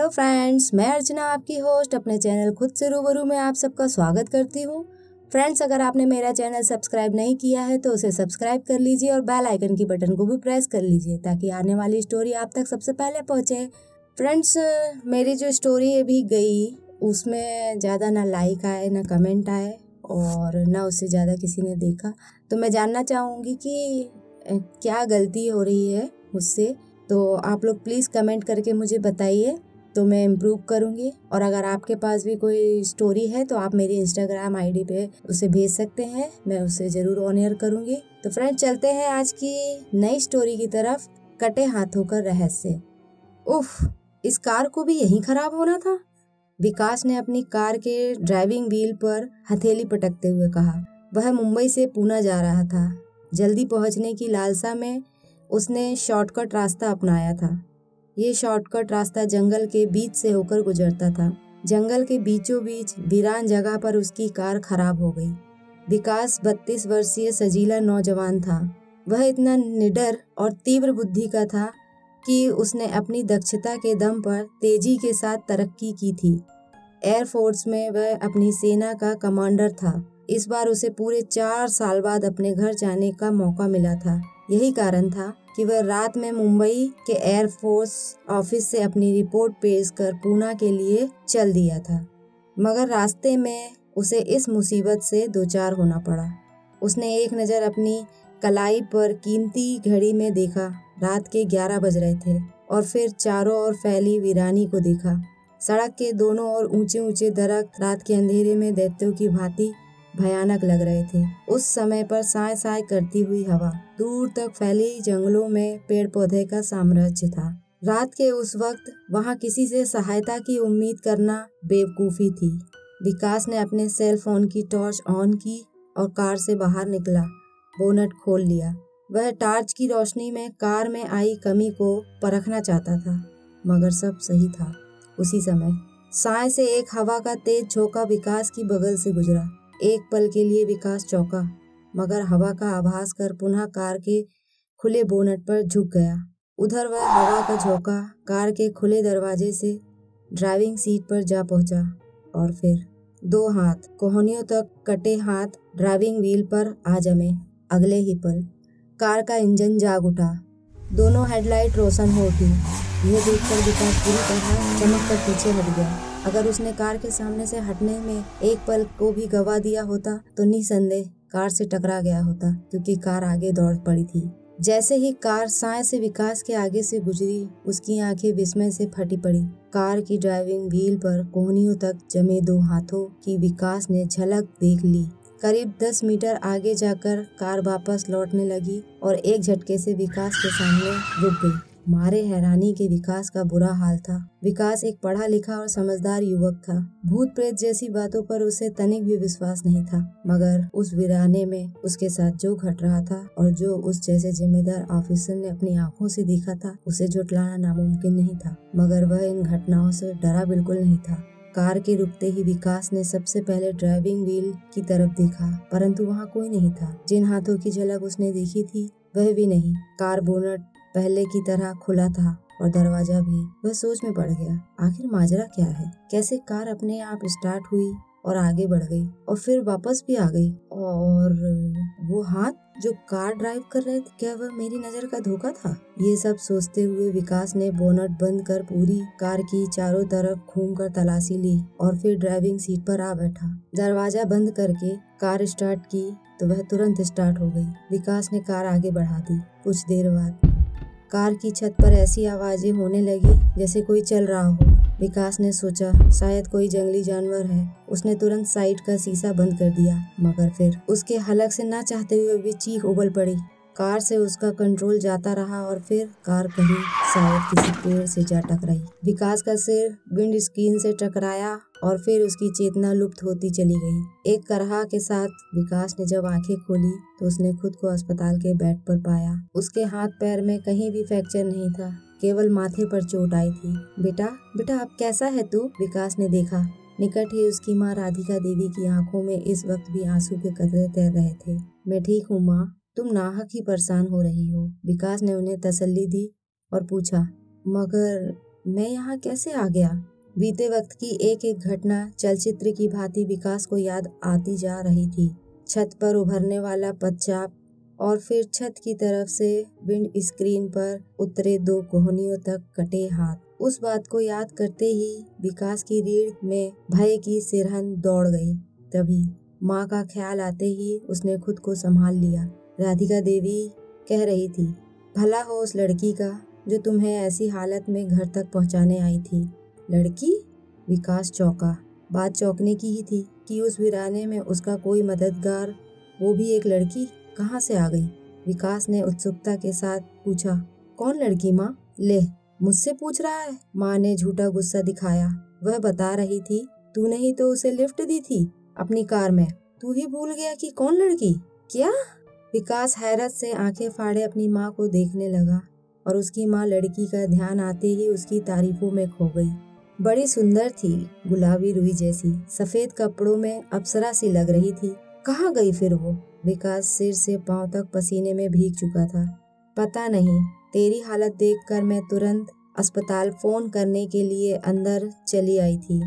Hello friends, मैं अर्चना आपकी host अपने चैनल खुद से रूबरू में आप सबका स्वागत करती हूँ। फ्रेंड्स, अगर आपने मेरा चैनल सब्सक्राइब नहीं किया है तो उसे सब्सक्राइब कर लीजिए और बेल आइकन की बटन को भी प्रेस कर लीजिए ताकि आने वाली स्टोरी आप तक सबसे पहले पहुँचे। फ्रेंड्स, मेरी जो स्टोरी अभी गई उसमें ज़्यादा ना लाइक आए ना कमेंट आए और ना उससे ज़्यादा किसी ने देखा, तो मैं जानना चाहूँगी कि क्या गलती हो रही है मुझसे। तो आप लोग प्लीज़ कमेंट करके मुझे बताइए तो मैं इम्प्रूव करूँगी। और अगर आपके पास भी कोई स्टोरी है तो आप मेरी इंस्टाग्राम आईडी पे उसे भेज सकते हैं, मैं उसे ज़रूर ऑन एयर करूँगी। तो फ्रेंड, चलते हैं आज की नई स्टोरी की तरफ। कटे हाथों का रहस्य। उफ, इस कार को भी यहीं खराब होना था। विकास ने अपनी कार के ड्राइविंग व्हील पर हथेली पटकते हुए कहा। वह मुंबई से पूना जा रहा था। जल्दी पहुंचने की लालसा में उसने शॉर्टकट रास्ता अपनाया था। ये शॉर्टकट रास्ता जंगल के बीच से होकर गुजरता था। जंगल के बीचों बीच वीरान जगह पर उसकी कार खराब हो गई। विकास 32 वर्षीय सजीला नौजवान था। वह इतना निडर और तीव्र बुद्धि का था कि उसने अपनी दक्षता के दम पर तेजी के साथ तरक्की की थी। एयरफोर्स में वह अपनी सेना का कमांडर था। इस बार उसे पूरे 4 साल बाद अपने घर जाने का मौका मिला था। यही कारण था कि वह रात में मुंबई के एयरफोर्स ऑफिस से अपनी रिपोर्ट पेश कर पूना के लिए चल दिया था। मगर रास्ते में उसे इस मुसीबत से दो चार होना पड़ा। उसने एक नज़र अपनी कलाई पर कीमती घड़ी में देखा। रात के 11 बज रहे थे और फिर चारों ओर फैली वीरानी को देखा। सड़क के दोनों ओर ऊंचे ऊंचे दरख्त रात के अंधेरे में दैत्यों की भांति भयानक लग रहे थे। उस समय पर साय साय करती हुई हवा, दूर तक फैली जंगलों में पेड़ पौधे का साम्राज्य था। रात के उस वक्त वहां किसी से सहायता की उम्मीद करना बेवकूफ़ी थी। विकास ने अपने सेल फोन की टॉर्च ऑन की और कार से बाहर निकला। बोनट खोल लिया। वह टॉर्च की रोशनी में कार में आई कमी को परखना चाहता था, मगर सब सही था। उसी समय साय से एक हवा का तेज झोंका विकास की बगल से गुजरा। एक पल के लिए विकास चौंका, मगर हवा का आभास कर पुनः कार के खुले बोनट पर झुक गया। उधर वह हवा का झोंका कार के खुले दरवाजे से ड्राइविंग सीट पर जा पहुंचा और फिर 2 हाथ कोहनियों तक कटे हाथ ड्राइविंग व्हील पर आ जमे। अगले ही पल कार का इंजन जाग उठा। दोनों हेडलाइट रोशन हो उठी। यह देखकर विकास पूरी तरह चमक कर पीछे हट गया। अगर उसने कार के सामने से हटने में एक पल को भी गवा दिया होता तो निसंदेह कार से टकरा गया होता, क्योंकि कार आगे दौड़ पड़ी थी। जैसे ही कार साय से विकास के आगे से गुजरी, उसकी आंखें विस्मय से फटी पड़ी। कार की ड्राइविंग व्हील पर कोहनियों तक जमे 2 हाथों की विकास ने झलक देख ली। करीब 10 मीटर आगे जाकर कार वापस लौटने लगी और एक झटके से विकास के सामने रुक गई। मारे हैरानी के विकास का बुरा हाल था। विकास एक पढ़ा लिखा और समझदार युवक था। भूत प्रेत जैसी बातों पर उसे तनिक भी विश्वास नहीं था, मगर उस वीराने में उसके साथ जो घट रहा था और जो उस जैसे जिम्मेदार ऑफिसर ने अपनी आंखों से देखा था, उसे झुठलाना नामुमकिन नहीं था। मगर वह इन घटनाओं से डरा बिल्कुल नहीं था। कार के रुकते ही विकास ने सबसे पहले ड्राइविंग व्हील की तरफ देखा, परंतु वहाँ कोई नहीं था। जिन हाथों की झलक उसने देखी थी वह भी नहीं। कार बोनट पहले की तरह खुला था और दरवाजा भी। वह सोच में पड़ गया, आखिर माजरा क्या है? कैसे कार अपने आप स्टार्ट हुई और आगे बढ़ गई और फिर वापस भी आ गई? और वो हाथ जो कार ड्राइव कर रहे थे, क्या वह मेरी नजर का धोखा था? ये सब सोचते हुए विकास ने बोनट बंद कर पूरी कार की चारों तरफ घूमकर तलाशी ली और फिर ड्राइविंग सीट पर आ बैठा। दरवाजा बंद करके कार स्टार्ट की तो वह तुरंत स्टार्ट हो गई। विकास ने कार आगे बढ़ा दी। कुछ देर बाद कार की छत पर ऐसी आवाजें होने लगी जैसे कोई चल रहा हो। विकास ने सोचा शायद कोई जंगली जानवर है। उसने तुरंत साइड का शीशा बंद कर दिया, मगर फिर उसके हलक से ना चाहते हुए भी चीख उबल पड़ी। कार से उसका कंट्रोल जाता रहा और फिर कार कहीं शायद किसी पेड़ से जा टकराई। विकास का सिर विंड स्क्रीन से टकराया और फिर उसकी चेतना लुप्त होती चली गई। एक करहा के साथ विकास ने जब आंखें खोली तो उसने खुद को अस्पताल के बेड पर पाया। उसके हाथ पैर में कहीं भी फ्रैक्चर नहीं था, केवल माथे पर चोट आई थी। बेटा बेटा अब कैसा है तू? विकास ने देखा। निकट ही उसकी माँ राधिका देवी की आंखों में इस वक्त भी आंसू के कतरे तैर रहे थे। मैं ठीक हूँ माँ, तुम नाहक ही परेशान हो रही हो। विकास ने उन्हें तसल्ली दी और पूछा, मगर मैं यहाँ कैसे आ गया? बीते वक्त की एक एक घटना चलचित्र की भांति विकास को याद आती जा रही थी। छत पर उभरने वाला पदचाप और फिर छत की तरफ से विंड स्क्रीन पर उतरे 2 कोहनियों तक कटे हाथ। उस बात को याद करते ही विकास की रीढ़ में भय की सिरहन दौड़ गई। तभी माँ का ख्याल आते ही उसने खुद को संभाल लिया। राधिका देवी कह रही थी, भला हो उस लड़की का जो तुम्हें ऐसी हालत में घर तक पहुँचाने आई थी। लड़की? विकास चौंका। बात चौंकने की ही थी कि उस वीराने में उसका कोई मददगार, वो भी एक लड़की, कहाँ से आ गई? विकास ने उत्सुकता के साथ पूछा, कौन लड़की माँ? ले, मुझसे पूछ रहा है? माँ ने झूठा गुस्सा दिखाया। वह बता रही थी, तूने ही तो उसे लिफ्ट दी थी अपनी कार में। तू ही भूल गया कि कौन लड़की? क्या? विकास हैरत से आंखें फाड़े अपनी माँ को देखने लगा और उसकी माँ लड़की का ध्यान आते ही उसकी तारीफों में खो गई। बड़ी सुंदर थी, गुलाबी रुई जैसी, सफेद कपड़ों में अप्सरा सी लग रही थी। कहाँ गई फिर वो? विकास सिर से पांव तक पसीने में भीग चुका था। पता नहीं, तेरी हालत देखकर मैं तुरंत अस्पताल फोन करने के लिए अंदर चली आई थी।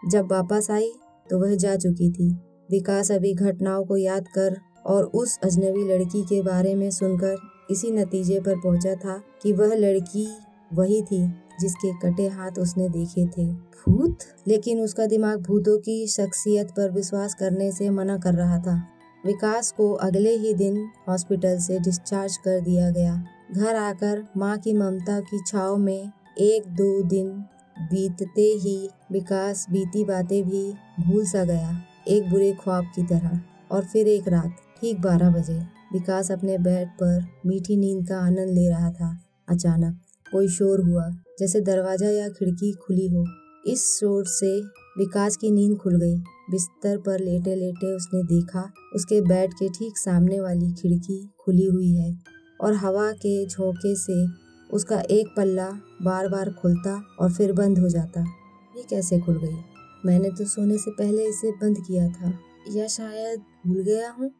जब वापस आई तो वह जा चुकी थी। विकास अभी घटनाओं को याद कर और उस अजनबी लड़की के बारे में सुनकर इसी नतीजे पर पहुंचा था कि वह लड़की वही थी जिसके कटे हाथ उसने देखे थे। भूत? लेकिन उसका दिमाग भूतों की शख्सियत पर विश्वास करने से मना कर रहा था। विकास को अगले ही दिन हॉस्पिटल से डिस्चार्ज कर दिया गया। घर आकर माँ की ममता की छाव में 1-2 दिन बीतते ही विकास बीती बातें भी भूल सा गया, एक बुरे ख्वाब की तरह। और फिर एक रात ठीक 12 बजे विकास अपने बेड पर मीठी नींद का आनंद ले रहा था। अचानक कोई शोर हुआ, जैसे दरवाजा या खिड़की खुली हो। इस शोर से विकास की नींद खुल गई। बिस्तर पर लेटे लेटे उसने देखा उसके बेड के ठीक सामने वाली खिड़की खुली हुई है और हवा के झोंके से उसका एक पल्ला बार बार खुलता और फिर बंद हो जाता। ये कैसे खुल गई? मैंने तो सोने से पहले इसे बंद किया था, या शायद भूल गया हूँ।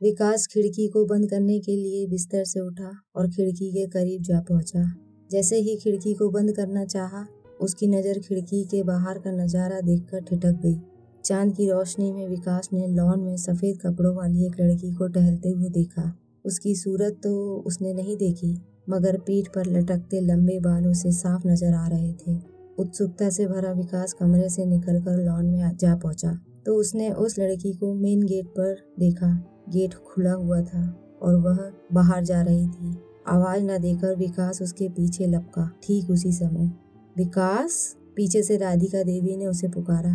विकास खिड़की को बंद करने के लिए बिस्तर से उठा और खिड़की के करीब जा पहुंचा। जैसे ही खिड़की को बंद करना चाहा, उसकी नज़र खिड़की के बाहर का नज़ारा देखकर ठिठक गई। चांद की रोशनी में विकास ने लॉन में सफ़ेद कपड़ों वाली एक लड़की को टहलते हुए देखा। उसकी सूरत तो उसने नहीं देखी, मगर पीठ पर लटकते लंबे बाल उसे साफ नजर आ रहे थे। उत्सुकता से भरा विकास कमरे से निकलकर लॉन में जा पहुंचा तो उसने उस लड़की को मेन गेट पर देखा। गेट खुला हुआ था और वह बाहर जा रही थी। आवाज न देकर विकास उसके पीछे लपका। ठीक उसी समय विकास, पीछे से राधिका देवी ने उसे पुकारा।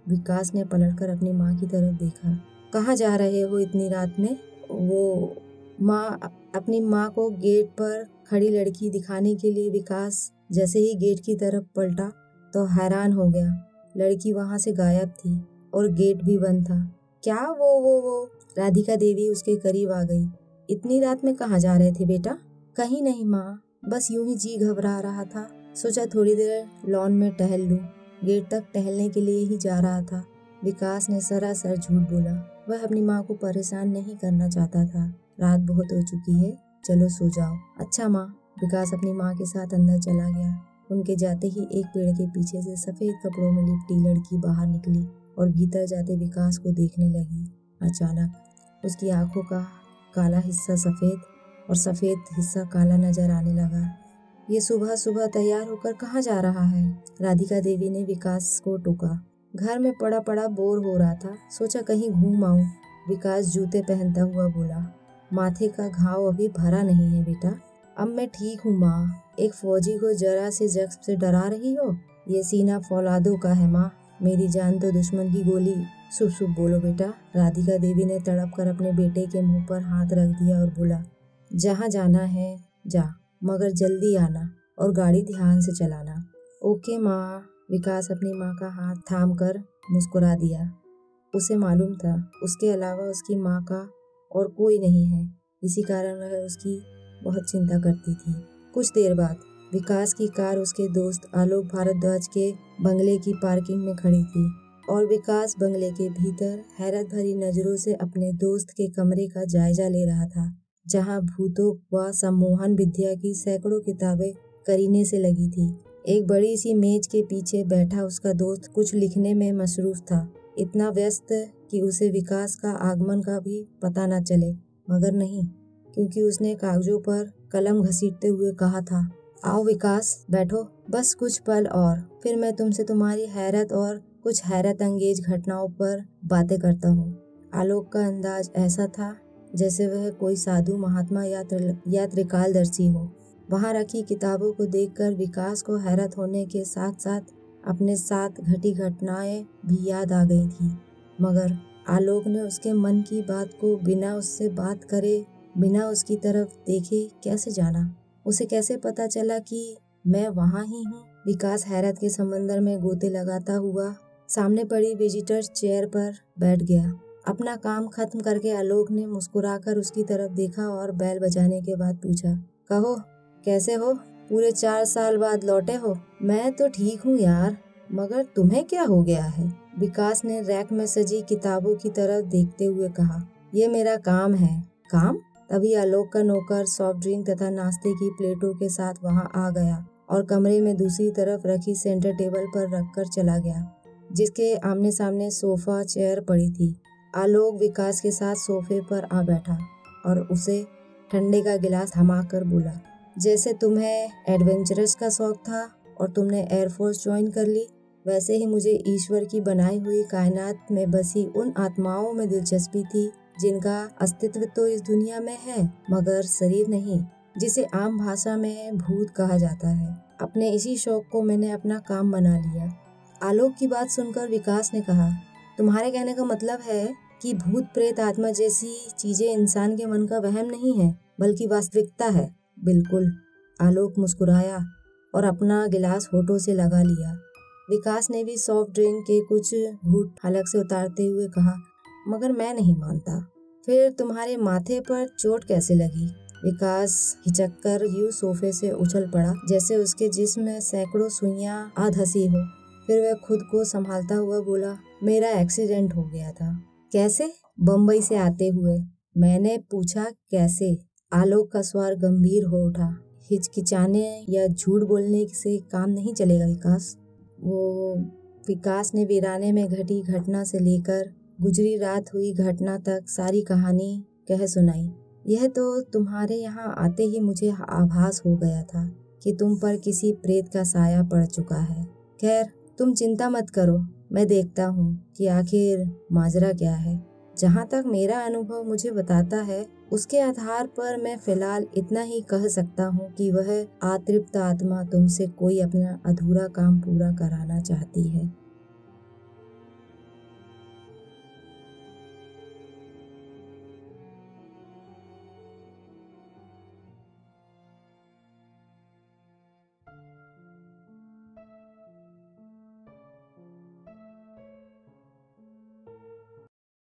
विकास ने पलटकर अपनी माँ की तरफ देखा। कहाँ जा रहे हो इतनी रात में? वो अपनी माँ को गेट पर खड़ी लड़की दिखाने के लिए विकास जैसे ही गेट की तरफ पलटा तो हैरान हो गया। लड़की वहाँ से गायब थी और गेट भी बंद था। क्या वो? राधिका देवी उसके करीब आ गई। इतनी रात में कहाँ जा रहे थे बेटा? कहीं नहीं माँ, बस यूं ही जी घबरा रहा था, सोचा थोड़ी देर लॉन में टहल लूं। गेट तक टहलने के लिए ही जा रहा था। विकास ने सरासर झूठ बोला। वह अपनी माँ को परेशान नहीं करना चाहता था। रात बहुत हो चुकी है, चलो सो जाओ। अच्छा माँ। विकास अपनी माँ के साथ अंदर चला गया। उनके जाते ही एक पेड़ के पीछे से सफेद कपड़ों में लिपटी लड़की बाहर निकली और भीतर जाते विकास को देखने लगी। अचानक उसकी आंखों का काला हिस्सा सफेद और सफेद हिस्सा काला नजर आने लगा। ये सुबह सुबह तैयार होकर कहाँ जा रहा है? राधिका देवी ने विकास को टोका। घर में पड़ा पड़ा बोर हो रहा था, सोचा कहीं घूम आऊं। विकास जूते पहनता हुआ बोला। माथे का घाव अभी भरा नहीं है बेटा। अब मैं ठीक हूँ माँ। एक फौजी को जरा से जख्म से डरा रही हो? ये सीना फौलादों का है माँ, मेरी जान तो दुश्मन की गोली। शुभ शुभ बोलो बेटा। राधिका देवी ने तड़प कर अपने बेटे के मुंह पर हाथ रख दिया और बोला, जहाँ जाना है जा, मगर जल्दी आना और गाड़ी ध्यान से चलाना। ओके माँ। विकास अपनी माँ का हाथ थाम कर मुस्कुरा दिया। उसे मालूम था उसके अलावा उसकी माँ का और कोई नहीं है, इसी कारण वह उसकी बहुत चिंता करती थी। कुछ देर बाद विकास की कार उसके दोस्त आलोक भारद्वाज के बंगले की पार्किंग में खड़ी थी और विकास बंगले के भीतर हैरत भरी नजरों से अपने दोस्त के कमरे का जायजा ले रहा था, जहां भूतों व सम्मोहन विद्या की सैकड़ों किताबें करीने से लगी थी। एक बड़ी सी मेज के पीछे बैठा उसका दोस्त कुछ लिखने में मसरूफ था, इतना व्यस्त कि उसे विकास का आगमन का भी पता न चले। मगर नहीं, क्योंकि उसने कागजों पर कलम घसीटते हुए कहा था, आओ विकास, बैठो बस कुछ पल और, फिर मैं तुमसे तुम्हारी हैरत और कुछ हैरत अंगेज घटनाओं पर बातें करता हूँ। आलोक का अंदाज ऐसा था जैसे वह कोई साधु महात्मा या त्रिकालदर्शी हो। वहाँ रखी किताबों को देखकर विकास को हैरत होने के साथ साथ अपने साथ घटी घटनाएं भी याद आ गई थी। मगर आलोक ने उसके मन की बात को बिना उससे बात करे, बिना उसकी तरफ देखे कैसे जाना? उसे कैसे पता चला कि मैं वहाँ ही हूँ? विकास हैरत के समंदर में गोते लगाता हुआ सामने पड़ी विजिटर चेयर पर बैठ गया। अपना काम खत्म करके आलोक ने मुस्कुराकर उसकी तरफ देखा और बैल बजाने के बाद पूछा, कहो कैसे हो? पूरे 4 साल बाद लौटे हो? मैं तो ठीक हूँ यार, मगर तुम्हें क्या हो गया है? विकास ने रैक में सजी किताबों की तरफ देखते हुए कहा, ये मेरा काम है। काम? तभी आलोक का नौकर सॉफ्ट ड्रिंक तथा नाश्ते की प्लेटों के साथ वहाँ आ गया और कमरे में दूसरी तरफ रखी सेंटर टेबल पर रखकर चला गया, जिसके आमने सामने सोफा चेयर पड़ी थी। आलोक विकास के साथ सोफे पर आ बैठा और उसे ठंडे का गिलास थमाकर बोला, जैसे तुम्हें एडवेंचरस का शौक था और तुमने एयरफोर्स ज्वाइन कर ली, वैसे ही मुझे ईश्वर की बनाई हुई कायनात में बसी उन आत्माओं में दिलचस्पी थी जिनका अस्तित्व तो इस दुनिया में है मगर शरीर नहीं, जिसे आम भाषा में भूत कहा जाता है। अपने इसी शौक को मैंने अपना काम बना लिया। आलोक की बात सुनकर विकास ने कहा, तुम्हारे कहने का मतलब है कि भूत प्रेत आत्मा जैसी चीजें इंसान के मन का वहम नहीं है बल्कि वास्तविकता है? बिल्कुल। आलोक मुस्कुराया और अपना गिलास होठों से लगा लिया। विकास ने भी सॉफ्ट ड्रिंक के कुछ घूंट हलक से उतारते हुए कहा, मगर मैं नहीं मानता। फिर तुम्हारे माथे पर चोट कैसे लगी? विकास हिचककर यूं सोफे से उछल पड़ा जैसे उसके जिस्म में सैकड़ों सुइयां आ धसी हो। फिर वह खुद को संभालता हुआ बोला, मेरा एक्सीडेंट हो गया था। कैसे? बम्बई से आते हुए। मैंने पूछा कैसे? आलोक का स्वर गंभीर हो उठा। हिचकिचाने या झूठ बोलने से काम नहीं चलेगा विकास। वो विकास ने वीराने में घटी घटना से लेकर गुजरी रात हुई घटना तक सारी कहानी कह सुनाई। यह तो तुम्हारे यहाँ आते ही मुझे आभास हो गया था कि तुम पर किसी प्रेत का साया पड़ चुका है। खैर, तुम चिंता मत करो, मैं देखता हूँ कि आखिर माजरा क्या है। जहाँ तक मेरा अनुभव मुझे बताता है, उसके आधार पर मैं फिलहाल इतना ही कह सकता हूँ कि वह अतृप्त आत्मा तुमसे कोई अपना अधूरा काम पूरा कराना चाहती है।